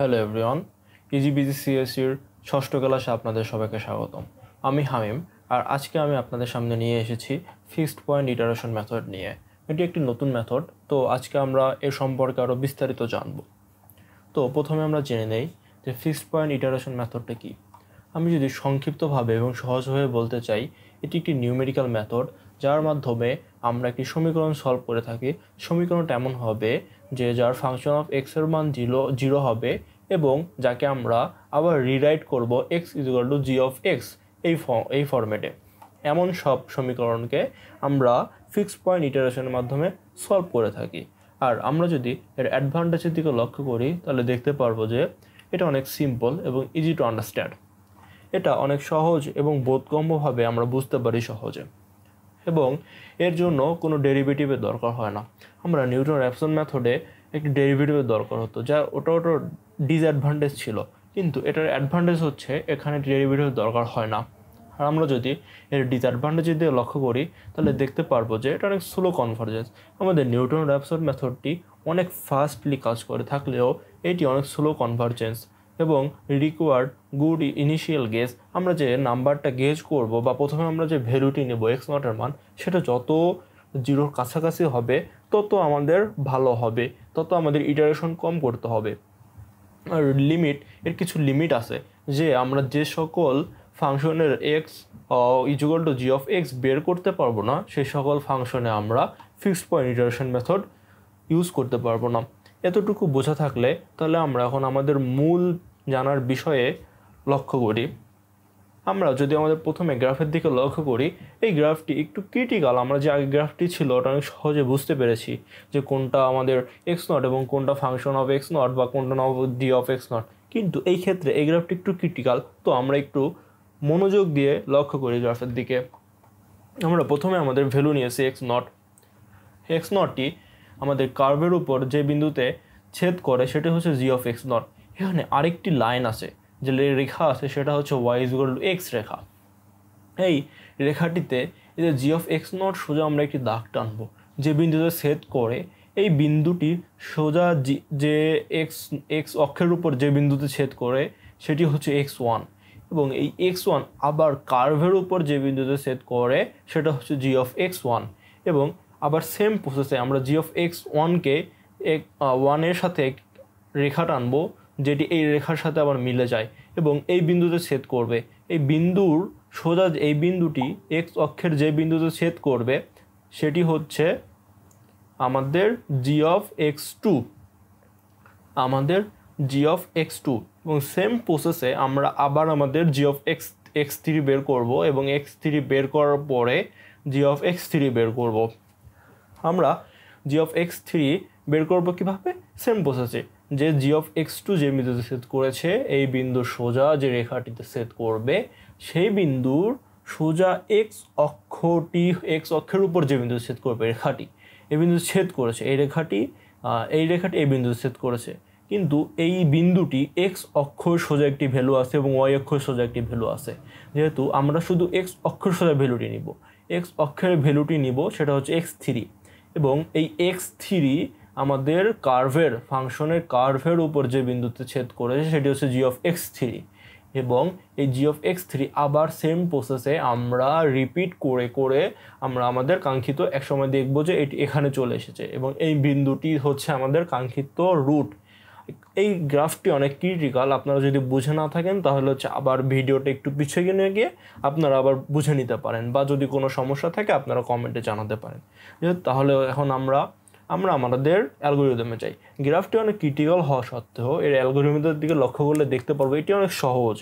Hello everyone, ইজিবিজিসিএসির ষষ্ঠ ক্লাসে আপনাদের সবাইকে স্বাগতম। আমি হামিম, আর আজকে আমি আপনাদের সামনে নিয়ে এসেছি ফিক্সড পয়েন্ট ইটারেশন মেথড নিয়ে। এটি একটি নতুন মেথড, তো আজকে আমরা এ সম্পর্কে আরও বিস্তারিত জানব। তো প্রথমে আমরা জেনে নেই যে ফিক্সড পয়েন্ট ইটারেশন মেথডটা কী। আমি যদি সংক্ষিপ্তভাবে এবং সহজভাবে বলতে চাই, এটি একটি নিউমেরিক্যাল মেথড যার মাধ্যমে আমরা একটি সমীকরণ সলভ করে থাকি। সমীকরণটা এমন হবে যে যার ফাংশন অফ এক্সের মান জিরো হবে এবং যাকে আমরা আবার রিরাইট করব x equal to G of x এই ফরম্যাটে। এমন সব সমীকরণকে আমরা ফিক্সড পয়েন্ট ইটারেশনের মাধ্যমে সলভ করে থাকি। আর আমরা যদি এর অ্যাডভান্টেজের দিকে লক্ষ্য করি তাহলে দেখতে পারবো যে এটা অনেক সিম্পল এবং ইজি টু আন্ডারস্ট্যান্ড। এটা অনেক সহজ এবং বোধগম্যভাবে আমরা বুঝতে পারি সহজে, এবং এর জন্য কোনো ডেরিভেটিভের দরকার হয় না। আমরা নিউটন র্যাপসন মেথডে একটি ডেরিভেটিভের দরকার হতো, যা ওটা ডিসঅ্যাডভান্টেজ ছিল, কিন্তু এটার অ্যাডভান্টেজ হচ্ছে এখানে ডেরিভেটিভের দরকার হয় না। আর আমরা যদি এর ডিসঅ্যাডভান্টেজের দিকে লক্ষ্য করি তাহলে দেখতে পারবো যে এটা অনেক স্লো কনভার্জেন্স। আমাদের নিউটন র্যাপসন মেথডটি অনেক ফাস্টলি কাজ করে থাকলেও এটি অনেক স্লো কনভার্জেন্স এবং রিকোয়ার্ড গুড ইনিশিয়াল গেজ। আমরা যে নাম্বারটা গেজ করব বা প্রথমে আমরা যে ভ্যালুটি নেব এক্স নটের মান, সেটা যত জিরোর কাছাকাছি হবে তত আমাদের ভালো হবে, তত আমাদের ইটারেশন কম করতে হবে। আর এর কিছু লিমিট আছে, যে আমরা যে সকল ফাংশনের x equal to G of x বের করতে পারবো না, সেই সকল ফাংশনে আমরা fixed point iteration method use করতে পারবো না। এতটুকু বোঝা থাকলে তাহলে আমরা এখন আমাদের মূল জানার বিষয়ে লক্ষ্য করি। আমরা যদি আমাদের প্রথমে গ্রাফের দিকে লক্ষ্য করি, এই গ্রাফটি একটু ক্রিটিক্যাল। আমরা যে আগে গ্রাফটি ছিল ওটা অনেক সহজে বুঝতে পেরেছি যে কোনটা আমাদের এক্স নট এবং কোনটা ফাংশন অফ এক্স নট বা কোনটা ডি অফ এক্স নট, কিন্তু এই ক্ষেত্রে এই গ্রাফটি একটু ক্রিটিক্যাল। তো আমরা একটু মনোযোগ দিয়ে লক্ষ্য করি গ্রাফের দিকে। আমরা প্রথমে আমাদের ভ্যালু নিয়েছি এক্স নটটি আমাদের কার্ভের উপর যে বিন্দুতে ছেদ করে সেটা হচ্ছে জি অফ এক্স নট। এখানে আরেকটি লাইন আছে, যে রেখা আছে, সেটা হচ্ছে ওয়াই ইকুয়াল টু এক্স রেখা। এই রেখাটিতে এই যে জি অফ এক্স নট সোজা আমরা একটি দাগ টানবো যে বিন্দুতে ছেদ করে। এই বিন্দুটি সোজা যে এক্স অক্ষের উপর যে বিন্দুতে ছেদ করে সেটি হচ্ছে এক্স ওয়ান, এবং এই এক্স ওয়ান আবার কার্ভের উপর যে বিন্দুতে ছেদ করে সেটা হচ্ছে জি অফ এক্স ওয়ান। এবং আবার সেম প্রসেসে আমরা জি অফ এক্স ওয়ানকে ওয়ানের সাথে রেখা টানবো যেটি এই রেখার সাথে আবার মিলে যায় এবং এই বিন্দুতে ছেদ করবে। এই বিন্দুর সোজা এই বিন্দুটি এক্স অক্ষের যে বিন্দুতে ছেদ করবে সেটি হচ্ছে আমাদের জি অফ এক্স টু, এবং সেম প্রসেসে আমরা আবার আমাদের জি অফ এক্স থ্রি বের করবো এবং এক্স থ্রি বের করার পরে জি অফ এক্স থ্রি বের করব। আমরা জি অফ এক্স থ্রি বের করবো কীভাবে? সেম প্রসেসে, যে জি অফ এক্স টু যে বিন্দুতে ছেদ করেছে এই বিন্দুর সোজা যে রেখাটিতে ছেদ করবে সেই বিন্দুর সোজা এক্স অক্ষের উপর যে বিন্দুতে ছেদ করবে রেখাটি, এই বিন্দুতে ছেদ করেছে এই রেখাটি এই বিন্দুতে ছেদ করেছে। কিন্তু এই বিন্দুটি এক্স অক্ষর সোজা একটি ভ্যালু আছে এবং ওয়াই অক্ষর সোজা একটি ভ্যালু আছে। যেহেতু আমরা শুধু এক্স অক্ষর সোজা ভ্যালুটি নিব, এক্স অক্ষের ভ্যালুটি নিব সেটা হচ্ছে এক্স থ্রি, এবং এই এক্স থ্রি আমাদের ফাংশনের কার্ভের উপর যে বিন্দুতে ছেদ করেছে সেটি হচ্ছে জি অফ এক্স থ্রি। এবং এই জি অফ এক্স থ্রি আবার সেম প্রসেসে আমরা রিপিট করে আমরা আমাদের কাঙ্ক্ষিত একসময় দেখব যে এটি এখানে চলে এসেছে এবং এই বিন্দুটি হচ্ছে আমাদের কাঙ্ক্ষিত রুট। এই গ্রাফটি অনেক ক্রিটিক্যাল, আপনারা যদি বুঝে না থাকেন তাহলে হচ্ছে আবার ভিডিওটা একটু পিছিয়ে গিয়ে আপনারা আবার বুঝে নিতে পারেন, বা যদি কোনো সমস্যা থাকে আপনারা কমেন্টে জানাতে পারেন। তাহলে এখন আমরা আমাদের অ্যালগরিদমে যাই। গ্রাফটি অনেক ক্রিটিক্যাল হওয়া সত্ত্বেও এর অ্যালগরিদমের দিকে লক্ষ্য করলে দেখতে পারবো এটি অনেক সহজ।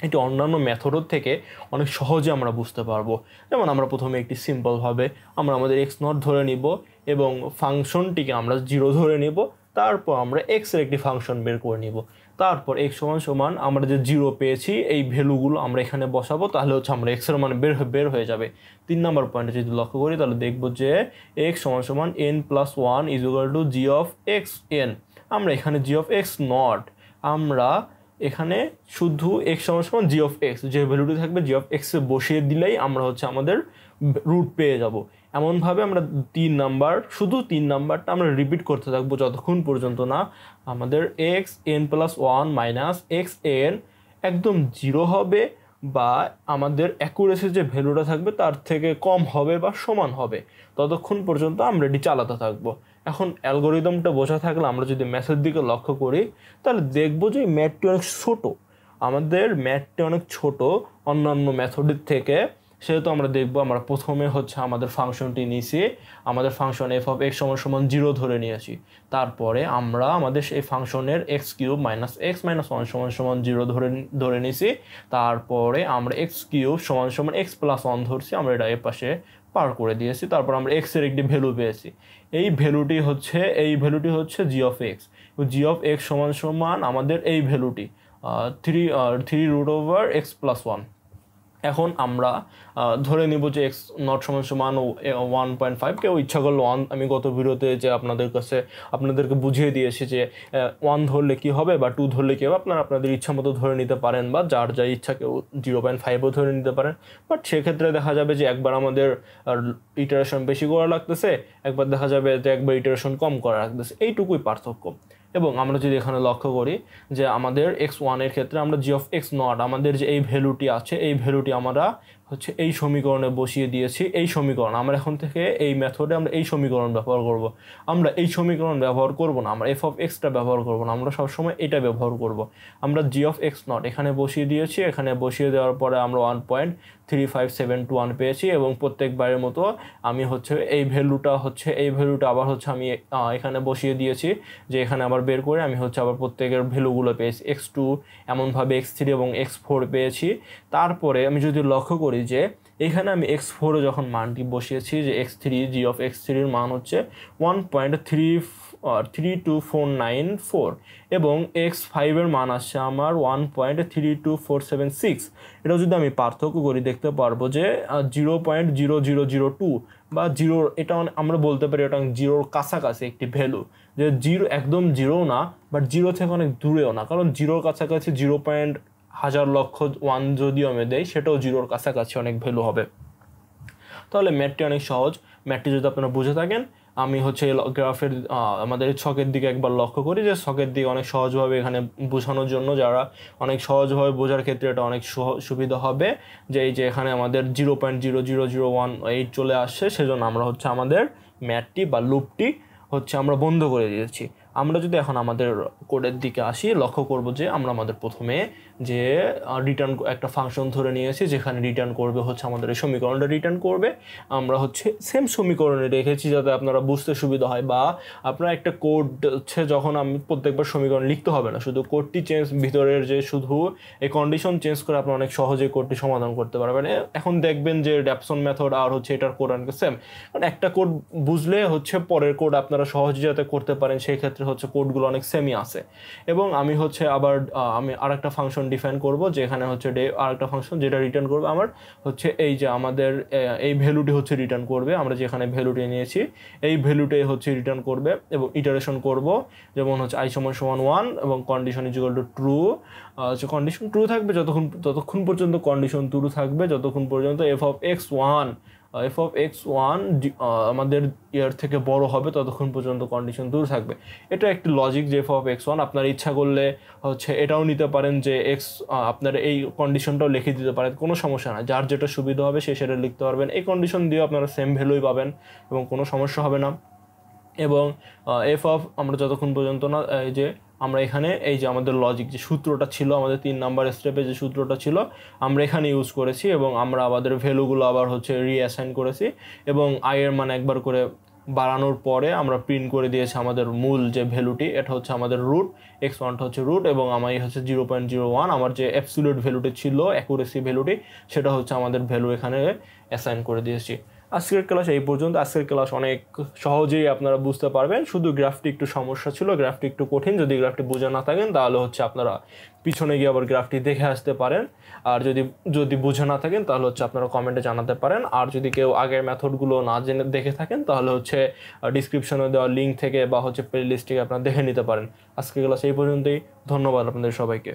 এটি অন্যান্য মেথডের থেকে অনেক সহজে আমরা বুঝতে পারবো। যেমন আমরা প্রথমে একটি সিম্পলভাবে আমরা আমাদের এক্স নট ধরে নিব এবং ফাংশনটিকে আমরা জিরো ধরে নিব, তারপর আমরা এক্সের একটি ফাংশন বের করে নিব, তারপর এক্স সমান আমরা যে জিরো পেয়েছি এই ভ্যালুগুলো আমরা এখানে বসাবো, তাহলে হচ্ছে আমরা এক্সের মান বের হয়ে যাবে। 3 নম্বর পয়েন্টে যদি লক্ষ্য করি তাহলে দেখবো যে এক্স সমান n plus one is equal to G of x N. আমরা এখানে জি অফ এক্স নট, আমরা এখানে শুধু এক্স সমান জি অফ এক্স, যে ভ্যালুটি থাকবে জি অফ এক্সে বসিয়ে দিলেই আমরা হচ্ছে আমাদের রুট পেয়ে যাব। এমনভাবে আমরা 3 নাম্বার, শুধু 3 নাম্বারটা আমরা রিপিট করতে থাকবো যতক্ষণ পর্যন্ত না আমাদের xn+1 মাইনাস xn একদম 0 হবে বা আমাদের অ্যাকুরেসি যে ভ্যালুটা থাকবে তার থেকে কম হবে বা সমান হবে, ততক্ষণ পর্যন্ত আমরা এটি চালাতে থাকবো। এখন অ্যালগোরিদমটা বোঝা থাকলে আমরা যদি ম্যাথের দিকে লক্ষ্য করি তাহলে দেখবো যে ম্যাথটি অনেক ছোটো, আমাদের ম্যাথটি অনেক ছোট অন্যান্য মেথডের থেকে। সেহেতু আমরা দেখব আমরা প্রথমে হচ্ছে আমাদের ফাংশনটি নিয়েছি, আমাদের ফাংশন f(x) = 0 ধরে নিয়েছি। তারপরে আমরা আমাদের এই ফাংশনের x³ - x - 1 = 0 ধরে নিয়েছি। তারপরে আমরা x³ = x+1 ধরছি, আমরা এটা এর পাশে পার করে দিয়েছি। তারপর আমরা x এর একটি ভ্যালু পেয়েছি, এই ভ্যালুটি হচ্ছে g(x). g(x) সমান আমাদের এই ভ্যালুটি 3√x+1। এখন আমরা ধরে নিব যে x0 = 1.5। কেউ ইচ্ছা করলে 1, আমি গত ভিডিওতে যে আপনাদেরকে বুঝিয়ে দিয়েছি যে 1 ধরলে কি হবে বা 2 ধরলে কী হবে, আপনাদের ইচ্ছা মতো ধরে নিতে পারেন বা যার যা ইচ্ছা, কেউ 0.5ও ধরে নিতে পারেন। বাট সেক্ষেত্রে দেখা যাবে যে একবার আমাদের ইটারেশন বেশি করা লাগতেছে, একবার দেখা যাবে যে একবার ইটারেশন কম করা লাগতেছে, এইটুকুই পার্থক্য। এবং আমরা যদি এখানে লক্ষ্য করি যে আমাদের x1 এর ক্ষেত্রে আমরা g(x0) আমাদের যে এই ভ্যালুটি আছে, এই ভ্যালুটি আমরা হচ্ছে এই সমীকরণে বসিয়ে দিয়েছি। এই সমীকরণ আমরা এখন থেকে এই মেথডে আমরা এই সমীকরণ ব্যবহার করব। আমরা এই সমীকরণ ব্যবহার করব না, আমরা f(x)টা ব্যবহার করব না, আমরা সবসময় এটা ব্যবহার করব। আমরা g(x0) এখানে বসিয়ে দিয়েছি, এখানে বসিয়ে দেওয়ার পরে আমরা 1.35721 পেয়েছি। এবং প্রত্যেকবারের মতো আমি হচ্ছে এই ভ্যালুটা আবার হচ্ছে আমি এখানে বসিয়ে দিয়েছি, যে এখানে আবার বের করে আমি হচ্ছে আবার প্রত্যেকের ভ্যালুগুলো পেয়েছি, x2 এমনভাবে x3 এবং x4 পেয়েছি। তারপরে আমি যদি লক্ষ্য করি যে এখানে আমি x4 যখন মানটি বসিয়েছি, যে g(x3) এর মান হচ্ছে 1.32494 এবং x5 এর মান আসছে আমার 1.32476। এটা যদি আমি পার্থক্য করি দেখতে পারবো যে 0.0002 বা 0, এটা আমরা বলতে পারি এটা 0-র কাছাকাছি একটি ভ্যালু, যে 0 একদম 0 না, বাট 0 থেকে অনেক দূরেও না, কারণ 0-র কাছাকাছি 0.10000001 যদিও আমি দেই, সেটাও 0-র কাছাকাছি অনেক ভ্যালু হবে। তাহলে ম্যাথটি অনেক সহজ। ম্যাথটি যদি আপনারা বুঝে থাকেন, আমি হচ্ছে গ্রাফের আমাদের ছকের দিকে একবার লক্ষ্য করি, যে ছকের দিকে অনেক সহজভাবে এখানে বোঝানোর জন্য, যারা অনেক সহজভাবে বোঝার ক্ষেত্রে এটা অনেক সুবিধা হবে, যে এই যে এখানে আমাদের 0.00018 চলে আসছে, সেজন্য আমরা হচ্ছে আমাদের ম্যাথটি বা লুপটি হচ্ছে আমরা বন্ধ করে দিয়েছি। আমরা যদি এখন আমাদের কোডের দিকে আসি, লক্ষ্য করব যে আমরা আমাদের প্রথমে যে রিটার্ন একটা ফাংশন ধরে নিয়েছি, যেখানে রিটার্ন করবে হচ্ছে আমাদের এই সমীকরণটা রিটার্ন করবে। আমরা হচ্ছে সেম সমীকরণে রেখেছি যাতে আপনারা বুঝতে সুবিধা হয়, বা আপনারা একটা কোড হচ্ছে যখন আমি প্রত্যেকবার সমীকরণ লিখতে হবে না, শুধু কোডটি ভিতরের যে শুধু এই কন্ডিশন চেঞ্জ করে আপনারা অনেক সহজে কোডটি সমাধান করতে পারবেন। এখন দেখবেন যে ড্যাপসন মেথড আর হচ্ছে এটার কোড অনেক সেম, কারণ একটা কোড বুঝলে হচ্ছে পরের কোড আপনারা সহজে যাতে করতে পারেন, সেই ক্ষেত্রে হচ্ছে কোডগুলো অনেক সেমই আছে। এবং আমি হচ্ছে আবার আমি আরেকটা ফাংশন ডিফাইন করব, যেখানে হচ্ছে আরেকটা ফাংশন যেটা রিটার্ন করবে আমার হচ্ছে এই যে আমাদের এই ভ্যালুটি হচ্ছে রিটার্ন করবে, আমরা যেখানে ভ্যালুটি নিয়েছি এই ভ্যালুটাই হচ্ছে রিটার্ন করবে। এবং ইটারেশন করব, যেমন হচ্ছে i = 1 এবং কন্ডিশন ট্রু, কন্ডিশন ট্রু থাকবে ততক্ষণ পর্যন্ত, কন্ডিশন ট্রু থাকবে যতক্ষণ পর্যন্ত f(x1) আমাদের ইয়ার থেকে বড় হবে, ততক্ষণ পর্যন্ত কন্ডিশন দূর থাকবে। এটা একটি লজিক যে f(x1) আপনার ইচ্ছা করলে হচ্ছে এটাও নিতে পারেন, যে আপনার এই কন্ডিশনটাও লিখে দিতে পারেন, কোনো সমস্যা না, যার যেটা সুবিধা হবে সে সেটা লিখতে পারবেন। এই কন্ডিশন দিয়ে আপনারা সেম ভ্যালুই পাবেন এবং কোনো সমস্যা হবে না। এবং আমরা যতক্ষণ পর্যন্ত না এই যে আমরা এখানে এই যে আমাদের লজিক যে সূত্রটা ছিল, আমাদের 3 নাম্বার স্টেপে যে সূত্রটা ছিল আমরা এখানে ইউজ করেছি, এবং আমরা আমাদের ভ্যালুগুলো আবার হচ্ছে রিঅ্যাসাইন করেছি, এবং এর মান একবার করে বাড়ানোর পরে আমরা প্রিন্ট করে দিয়েছি আমাদের মূল যে ভ্যালুটি, এটা হচ্ছে আমাদের রুট, x1টা হচ্ছে রুট, এবং আমার হচ্ছে 0.01 আমার যে অ্যাবসলিউট ভ্যালুটি ছিল, অ্যাকুরেসি ভ্যালুটি, সেটা হচ্ছে আমাদের ভ্যালু এখানে অ্যাসাইন করে দিয়েছি। আজকের ক্লাস এই পর্যন্ত। আজকের ক্লাস অনেক সহজেই আপনারা বুঝতে পারবেন, শুধু গ্রাফটি একটু সমস্যা ছিল, গ্রাফটি একটু কঠিন, যদি গ্রাফটি বোঝা না থাকেন তাহলে হচ্ছে আপনারা পিছনে গিয়ে আবার গ্রাফটি দেখে আসতে পারেন, আর যদি বুঝে না থাকেন তাহলে হচ্ছে আপনারা কমেন্টে জানাতে পারেন। আর যদি কেউ আগের মেথডগুলো না জেনে দেখে থাকেন তাহলে হচ্ছে ডিসক্রিপশনে দেওয়া লিঙ্ক থেকে বা হচ্ছে প্লে লিস্ট থেকে আপনারা দেখে নিতে পারেন। আজকের ক্লাস এই পর্যন্তই, ধন্যবাদ আপনাদের সবাইকে।